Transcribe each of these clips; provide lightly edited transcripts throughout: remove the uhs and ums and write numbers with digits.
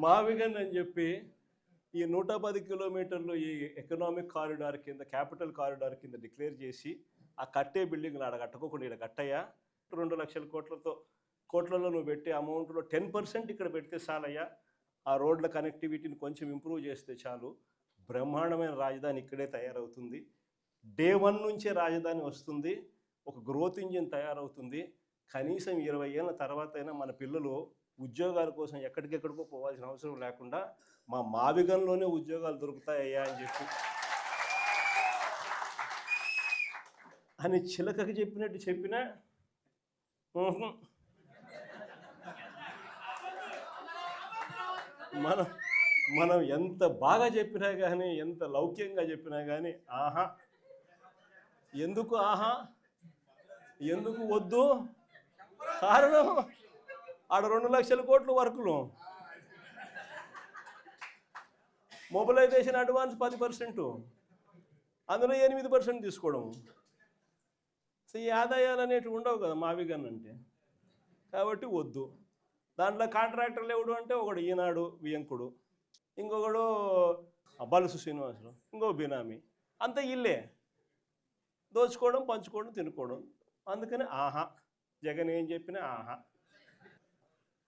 మావిగన్ అని చెప్పి ఈ 110 కిలోమీటర్లు ఈ ఎకనామిక్ కారిడార్ కింద, క్యాపిటల్ కారిడార్ కింద డిక్లేర్ చేసి ఆ కట్టే బిల్డింగ్లు ఆడ కట్టుకోకుండా ఇక్కడ కట్టయ్యా 2 లక్షల కోట్లలో నువ్వు పెట్టే అమౌంట్లో 10% ఇక్కడ పెడితే చాలయ్యా, ఆ రోడ్ల కనెక్టివిటీని కొంచెం ఇంప్రూవ్ చేస్తే చాలు, బ్రహ్మాండమైన రాజధాని ఇక్కడే తయారవుతుంది. డే 1 నుంచే రాజధాని వస్తుంది, ఒక గ్రోత్ ఇంజిన్ తయారవుతుంది. కనీసం 20 ఏళ్ళ తర్వాత అయినా మన పిల్లలు ఉద్యోగాల కోసం ఎక్కడికెక్కడికో పోవాల్సిన అవసరం లేకుండా మా మావిగంలోనే ఉద్యోగాలు దొరుకుతాయ్యా అని చెప్పి అని చిలకకి చెప్పినట్టు చెప్పినా మనం ఎంత బాగా చెప్పినా కానీ, ఎంత లౌక్యంగా చెప్పినా కానీ ఆహా, ఎందుకు ఆహా, ఎందుకు వద్దు, కారణం ఆడ 2 లక్షల కోట్ల వర్కులు, మొబిలైజేషన్ అడ్వాన్స్ 10%, అందులో 8% తీసుకోవడం. సో ఈ ఆదాయాలు అనేటివి ఉండవు కదా మావిగన్ అంటే, కాబట్టి వద్దు. దాంట్లో కాంట్రాక్టర్లు ఎవడు అంటే ఒకడు ఈనాడు వియంకుడు, ఇంకొకడు బలుసు శ్రీనివాసరావు, ఇంకో బినామీ, అంతా ఇల్లే దోచుకోవడం, పంచుకోవడం, తినుకోవడం. అందుకని ఆహా, జగన్ ఏం చెప్పినా ఆహా.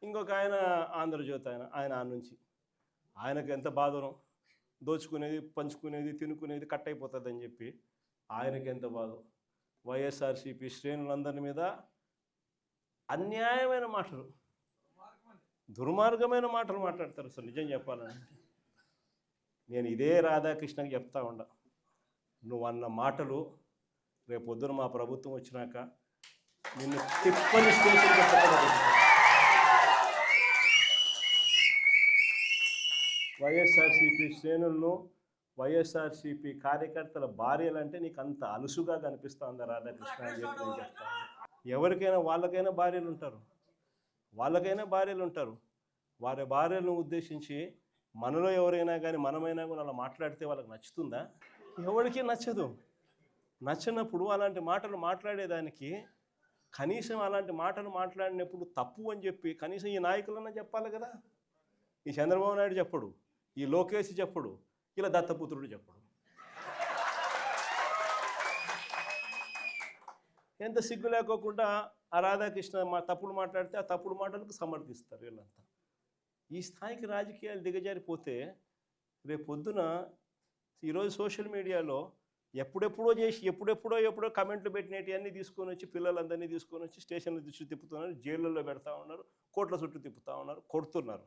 ఇంకొక ఆయన ఆంధ్రజ్యోతి ఆయన ఆ నుంచి ఆయనకు ఎంత బాధనో, దోచుకునేది, పంచుకునేది, తినుకునేది కట్ అయిపోతుందని చెప్పి ఆయనకి ఎంత బాధ. వైఎస్ఆర్సీపీ శ్రేణులందరి మీద అన్యాయమైన మాటలు, దుర్మార్గమైన మాటలు మాట్లాడతారు. అసలు నిజం చెప్పాలంటే నేను ఇదే రాధాకృష్ణకి చెప్తా ఉండ, నువ్వు అన్న మాటలు రేపొద్దున మా ప్రభుత్వం వచ్చినాక నిన్ను తిప్పని స్టేషన్ పెట్టకుండా వైఎస్ఆర్సీపీ శ్రేణులను, వైఎస్ఆర్సీపీ కార్యకర్తల భార్యలంటే నీకు అంత అలుసుగా కనిపిస్తుందా రాధాకృష్ణ అని చెప్పి నేను చెప్తాను. ఎవరికైనా వాళ్ళకైనా భార్యలు ఉంటారు, వారి భార్యలను ఉద్దేశించి మనలో ఎవరైనా కానీ మనమైనా కూడా అలా మాట్లాడితే వాళ్ళకి నచ్చుతుందా? ఎవరికి నచ్చదు. నచ్చినప్పుడు అలాంటి మాటలు మాట్లాడేదానికి కనీసం అలాంటి మాటలు మాట్లాడినప్పుడు తప్పు అని చెప్పి కనీసం ఈ నాయకులన్నా చెప్పాలి కదా. ఈ చంద్రబాబు నాయుడు చెప్పడు, ఈ లోకేష్ చెప్పడు, ఇలా దత్తపుత్రుడు చెప్పడు. ఎంత సిగ్గు లేకోకుండా ఆ రాధాకృష్ణ తప్పుడు మాట్లాడితే ఆ తప్పుడు మాటలకు సమర్థిస్తారు వీళ్ళంతా. ఈ స్థాయికి రాజకీయాలు దిగజారిపోతే రేపు పొద్దున ఈరోజు సోషల్ మీడియాలో ఎప్పుడెప్పుడో చేసి ఎప్పుడో కమెంట్లు పెట్టినవి తీసుకొని వచ్చి పిల్లలందరినీ తీసుకొని వచ్చి స్టేషన్ల చుట్టూ తిప్పుతున్నారు, జైళ్ళల్లో పెడతా ఉన్నారు, కోట్ల చుట్టూ తిప్పుతూ ఉన్నారు, కొడుతున్నారు.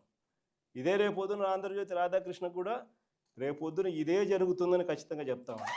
ఇదే రేపొద్దున ఆంధ్రజ్యోతి రాధాకృష్ణ కూడా రేపొద్దున ఇదే జరుగుతుందని ఖచ్చితంగా చెప్తా ఉన్నారు.